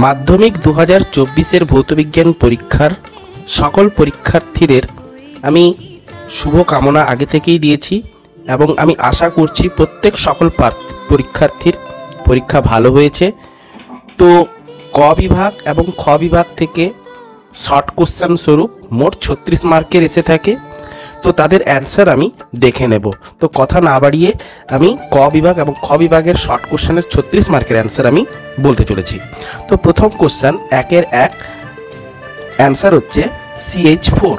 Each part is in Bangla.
মাধ্যমিক 2024-এর ভৌতবিজ্ঞান পরীক্ষার সকল পরীক্ষার্থীদের আমি শুভকামনা আগে থেকেই দিয়েছি এবং আমি আশা করছি প্রত্যেক সকল পরীক্ষার্থীর পরীক্ষা ভালো হয়েছে। তো ক বিভাগ এবং খ বিভাগ থেকে শর্ট কোশ্চেন স্বরূপ মোট 36 মার্কের এসে থাকে। তো তাদের অ্যান্সার আমি দেখে নেব। তো কথা না বাড়িয়ে আমি ক বিভাগ এবং খ বিভাগের শর্ট কোশ্চেনের 36 মার্কের অ্যান্সার আমি বলতে চলেছি। তো প্রথম কোশ্চেন 1-এর 1 অ্যান্সার হচ্ছে CH4।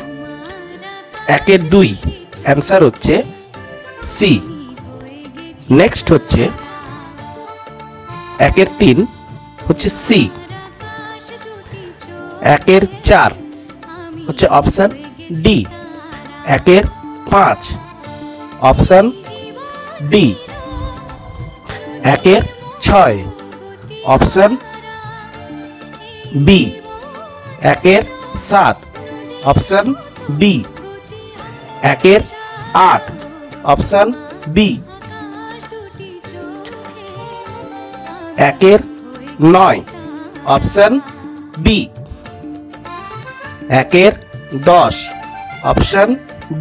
1-এর 2 অ্যান্সার হচ্ছে সি। নেক্সট হচ্ছে 1-এর 3 হচ্ছে সি। 1-এর 4 হচ্ছে অপশন ডি। 1-এর 5 অপশন ডি। 1-এর 6 অপশন বি। 1-এর 7 অপশন বি। 1-এর 8 অপশন বি। 1-এর 9 অপশন বি। 1-এর 10 অপশন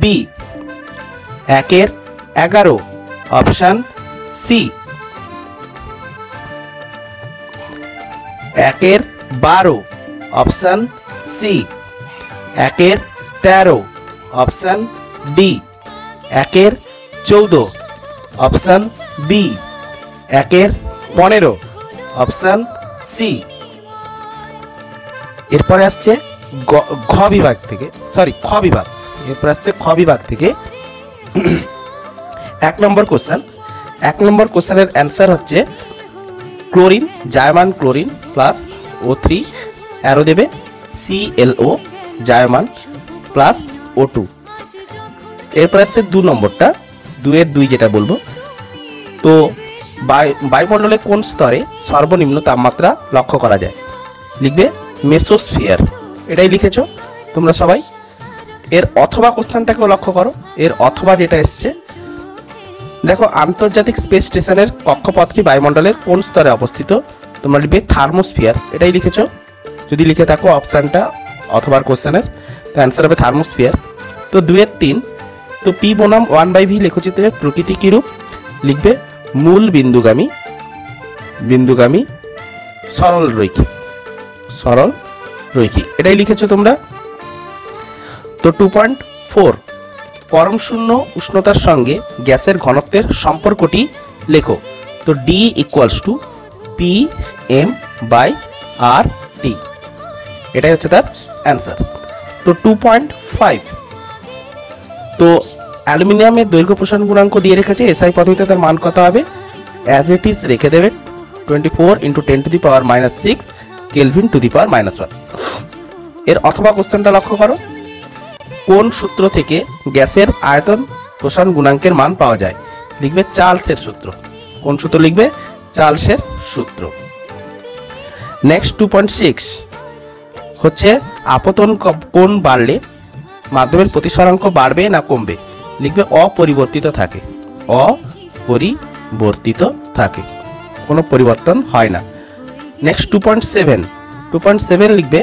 বি। 1-এর 11 অপশন সি। 1-এর 12 অপশন সি। 1-এর 13 অপশন ডি। 1-এর 14 অপশন বি। 1-এর 15 অপশন সি। এরপরে আসছে খ বিভাগ থেকে খ বিভাগ। এরপর আসছে খ বিভাগ থেকে 1 নম্বর কোশ্চেন। 1 নম্বর কোশ্চেনের অ্যান্সার হচ্ছে ক্লোরিন, জায়মান ক্লোরিন প্লাস O3 অ্যারো দেবে ClO জায়মান প্লাস O2। এরপর আসছে 2 নম্বরটা, 2-এর 2 যেটা বলবো। তো বায়ুমণ্ডলে কোন স্তরে সর্বনিম্ন তাপমাত্রা লক্ষ্য করা যায়? লিখবে মেসোস্ফিয়ার। এটাই লিখেছো তোমরা সবাই। এর অথবা কোশ্চেনটাকেও লক্ষ্য করো। এর অথবা যেটা এসছে দেখো, আন্তর্জাতিক স্পেস স্টেশনের কক্ষপথটি বায়ুমণ্ডলের কোন স্তরে অবস্থিত? তোমরা লিখবে থার্মোস্ফিয়ার। এটাই লিখেছো। যদি লিখে থাকো অপশানটা অথবা কোশ্চেনের, তো অ্যান্সার হবে থার্মোস্ফিয়ার। তো 2-এর 3 তো পি বনাম 1/v লেখচিত্রে প্রকৃতি কিরূপ? লিখবে মূল বিন্দুগামী, বিন্দুগামী, সরল রৈখিক, সরল রৈখিক। এটাই লিখেছো তোমরা। তো 2.4 পরম শূন্য উষ্ণতার সঙ্গে গ্যাসের ঘনত্বের সম্পর্কটি লেখো। তো D = PM/RT। এটাই হচ্ছে তার অ্যান্সার। তো 2.5 তো অ্যালুমিনিয়ামের দৈর্ঘ্য প্রসারণ গুণাঙ্ক দিয়ে রেখেছে। SI পদ্ধতিতে তার মান কত হবে? অ্যাজ ইট ইজ রেখে দেবে 24 × 10⁻⁻6 কেলভিন টু দি পাওয়ার -1। এর অথবা কোশ্চেনটা লক্ষ্য করো। কোন সূত্র থেকে গ্যাসের আয়তন প্রসারণ গুণাঙ্কের মান পাওয়া যায়? লিখবে চার্লসের সূত্র। কোন সূত্র লিখবে? চার্লসের সূত্র। নেক্সট 2.6 হচ্ছে আপতন কোণ বাড়লে মাধ্যমের প্রতিসরাঙ্ক বাড়বে না কমবে? লিখবে অপরিবর্তিত থাকে, অপরিবর্তিত থাকে, কোনো পরিবর্তন হয় না। নেক্সট 2.7 লিখবে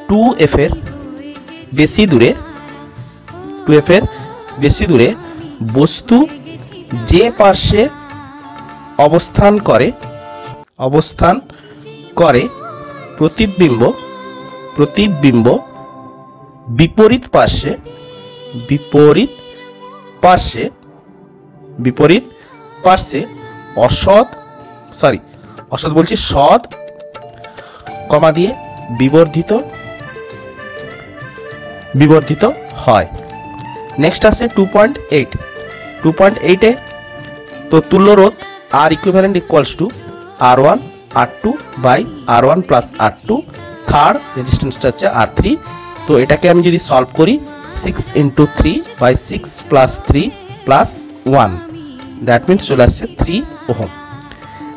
2F এর বেশি দূরে, 2F এর বেশি দূরে বস্তু যে পার্শ্বে অবস্থান করে প্রতিবিম্ব বিপরীত পার্শ্বে সৎ কমা দিয়ে বিবর্ধিত হয়। নেক্সট আছে 2.8 তো তুল্য রোধ R equivalent = R1 R2/R1 + R2। Third রেজিস্ট্যান্সটা হচ্ছে R3। তো এটাকে আমি যদি সলভ করি 6 × 3/6 + 3 + 1, দ্যাট মিনস চলে আসছে 3 ওহম।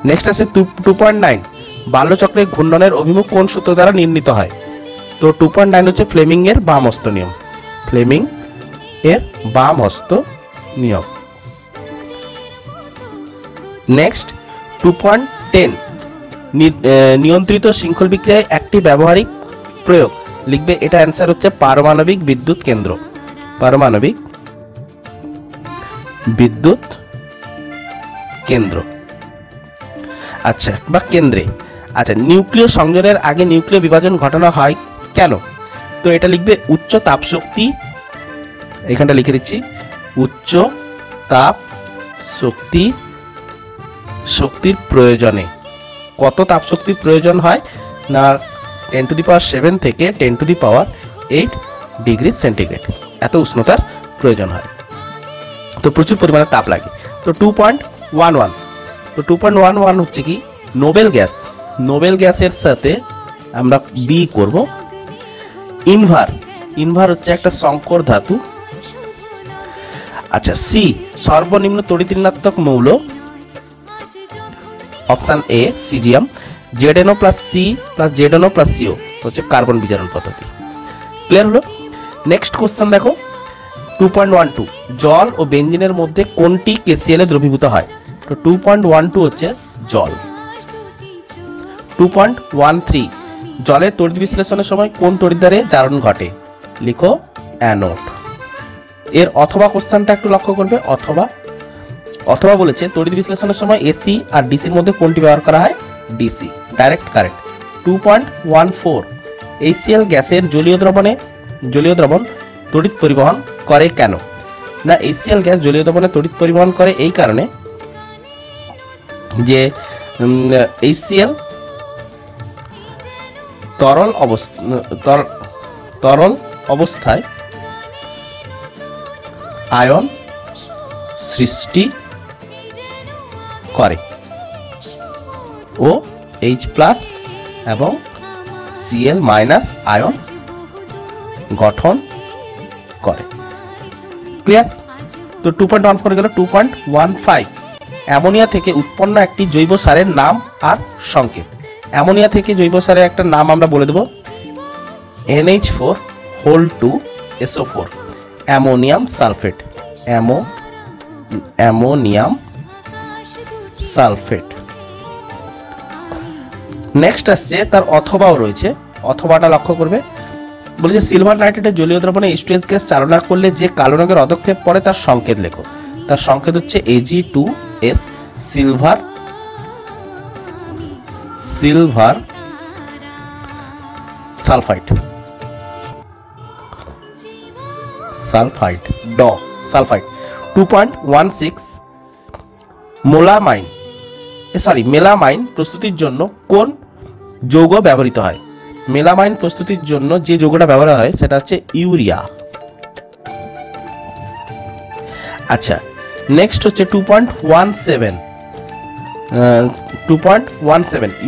নেক্সট আছে 2.9 বাল্যচক্রের ঘূর্ণনের অভিমুখ কোন সূত্র দ্বারা নির্ণীত হয়? তো 2.9 হচ্ছে ফ্লেমিং এর বাম হস্ত নিয়ম, ফ্লেমিং এর বাম হস্ত নিয়ম। নেক্সট 2.10 নিয়ন্ত্রিত শৃঙ্খল বিক্রিয়ায় একটি ব্যবহারিক প্রয়োগ লিখবে। এটা অ্যান্সার হচ্ছে পারমাণবিক বিদ্যুৎ কেন্দ্র, পারমাণবিক বিদ্যুৎ কেন্দ্র। আচ্ছা, বা কেন্দ্রে। আচ্ছা, নিউক্লিয় সংযোজনের আগে নিউক্লিয় বিভাজন ঘটানো হয় কেন? তো এটা লিখবে উচ্চ তাপ শক্তি, এখানটা লিখে দিচ্ছি, উচ্চ তাপ শক্তির প্রয়োজনে। কত তাপ শক্তির প্রয়োজন হয় না 10⁷ থেকে 10⁸ ডিগ্রি সেন্টিগ্রেড, এত উষ্ণতার প্রয়োজন হয়। তো প্রচুর পরিমাণে তাপ লাগে। তো 2.11, তো 2.11 হচ্ছে কি নোবেল গ্যাস। নোবেল গ্যাসের সাথে আমরা বি করব। ইনভার হচ্ছে একটা সংকর ধাতু। আচ্ছা, সি সর্বনিম্ন তড়িৎ ঋণাত্মক মৌল, option A caesium. ZnO plus C plus ZnO plus CO হচ্ছে কার্বন বিজারণ পদ্ধতি। ক্লিয়ার হলো? নেক্সট কোশ্চেন দেখো 2.12, জল ও বেঞ্জিনের মধ্যে কোনটি KCl এ দ্রবীভূত হয়? তো 2.12 হচ্ছে জল। 2.13, জলের তড়িৎ বিশ্লেষণের সময় কোন তড়িৎদ্বারে জারণ ঘটে? লিখো অ্যানোড। এর অথবা কোশ্চেনটা একটু লক্ষ্য করবে। অথবা বলেছে তড়িৎ বিশ্লেষণের সময় এসি আর ডিসির মধ্যে কোনটি ব্যবহার করা হয়? DC, direct current. 2.14, HCl গ্যাসের জলীয় দ্রবণ তড়িৎ পরিবহন করে কেন? না HCl গ্যাস জলীয় দ্রবণে তড়িৎ পরিবহন করে এই কারণে যে HCl তরল অবস্থায় আয়ন সৃষ্টি করে ও H+ এবং Cl- আয়ন গঠন করে। ক্লিয়ার? তো 2.14 গেল। 2.15, অ্যামোনিয়া থেকে উৎপন্ন একটি জৈব সারের নাম আর সংকেত। অ্যামোনিয়া থেকে জৈব সারের একটা নাম আমরা বলে দেব, NH4 ammonium sulphate. Ammonium sulphate. Next আসছে তার অথবাও রয়েছে, অথবাটা লক্ষ্য করবে। বলেছে সিলভার নাইট্রেটের জলীয় দ্রবণে H2S গ্যাস চালনা করলে যে কালো রঙের পদক্ষেপ পড়ে তার সংকেত লেখো। তার সংকেত হচ্ছে Ag2S, silver sulphide. Sulphide. 2.16, melamine প্রস্তুতির জন্য কোন যৌগ ব্যবহৃত হয়? মেলামাইন প্রস্তুতির জন্য যে যৌগটা ব্যবহার হয় সেটা হচ্ছে ইউরিয়া। আচ্ছা, নেক্সট হচ্ছে 2.17,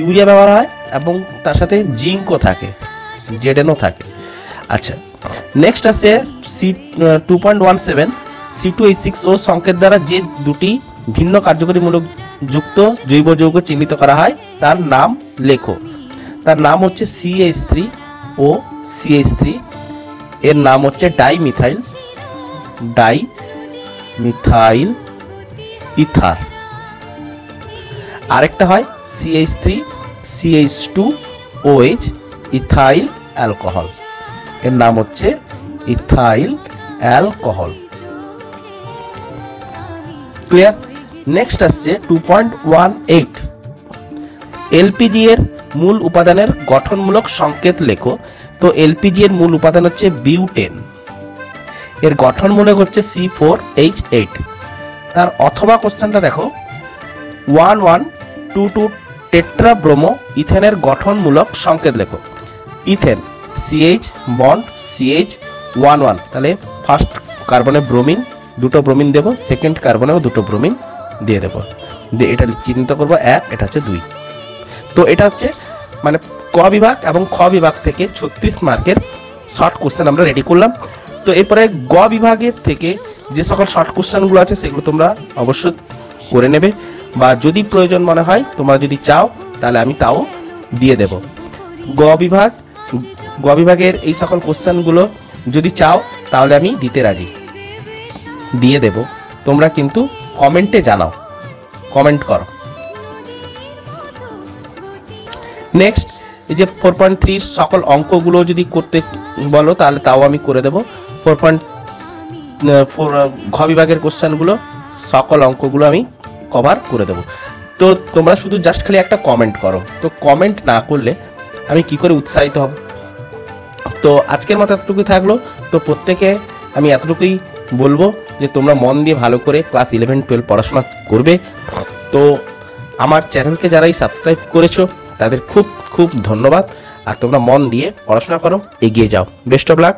ইউরিয়া ব্যবহার হয় এবং তার সাথে জিঙ্কও থাকে, ZnO থাকে। আচ্ছা, নেক্সট আছে 2.17, C2H6O সংকেত দ্বারা যে দুটি ভিন্ন কার্যকরী মূলক যুক্ত জৈব যৌগ চিহ্নিত করা হয় তার নাম লেখো। তার নাম হচ্ছে CH3O CH3, এর নাম হচ্ছে ডাইমিথাইল ইথার। আরেকটা হয় CH3 CH2OH ইথাইল অ্যালকোহল, এর নাম হচ্ছে ইথাইল অ্যালকোহল। ক্লিয়ার? নেক্সট আসছে 2.18, এলপিজি এর মূল উপাদানের গঠনমূলক সংকেত লেখো। তো এলপিজি এর মূল উপাদান হচ্ছে বিউটেন, এর গঠনমূলক হচ্ছে C4H8। তার অথবা কোশ্চেনটা দেখো 1122 টেট্রাব্রোমো ইথেনের গঠনমূলক সংকেত লেখো। ইথেন CH বন্ড CH11, তাহলে ফার্স্ট কার্বনে ব্রোমিন, দুটো ব্রোমিন দেবো, সেকেন্ড কার্বনেও দুটো ব্রোমিন দিয়ে দেবো, দিয়ে এটা চিহ্নিত করবো 1, এটা হচ্ছে 2। তো এটা হচ্ছে মানে ক বিভাগ এবং খ বিভাগ থেকে 36 মার্কের শর্ট কোশ্চেন আমরা রেডি করলাম। তো এরপরে গ বিভাগের থেকে যে সকল শর্ট কোশ্চেনগুলো আছে সেগুলো তোমরা অবশ্যই করে নেবে, বা যদি প্রয়োজন মনে হয় তোমরা যদি চাও তাহলে আমি তাও দিয়ে দেব। গ বিভাগের এই সকল কোশ্চেনগুলো যদি চাও তাহলে আমি দিতে রাজি, দিয়ে দেব। তোমরা কিন্তু কমেন্টে জানাও, কমেন্ট করো। নেক্সট এই যে 4.3 সকল অঙ্কগুলো যদি করতে বলো তাহলে তাও আমি করে দেবো। 4.4 ঘ বিভাগের কোশ্চেনগুলো সকল অঙ্কগুলো আমি কভার করে দেবো। তো তোমরা শুধু জাস্ট খালি একটা কমেন্ট করো, তো কমেন্ট না করলে আমি কি করে উৎসাহিত হব। তো আজকের মতো এতটুকুই থাকলো। তো প্রত্যেকে আমি এতটুকুই বলবো যে তোমরা মন দিয়ে ভালো করে ক্লাস 11-12 পড়াশোনা করবে। তো আমার চ্যানেলকে যারাই সাবস্ক্রাইব করেছো তাদের খুব খুব ধন্যবাদ। আর তোমরা মন দিয়ে পড়াশোনা করো, এগিয়ে যাও। Best of luck.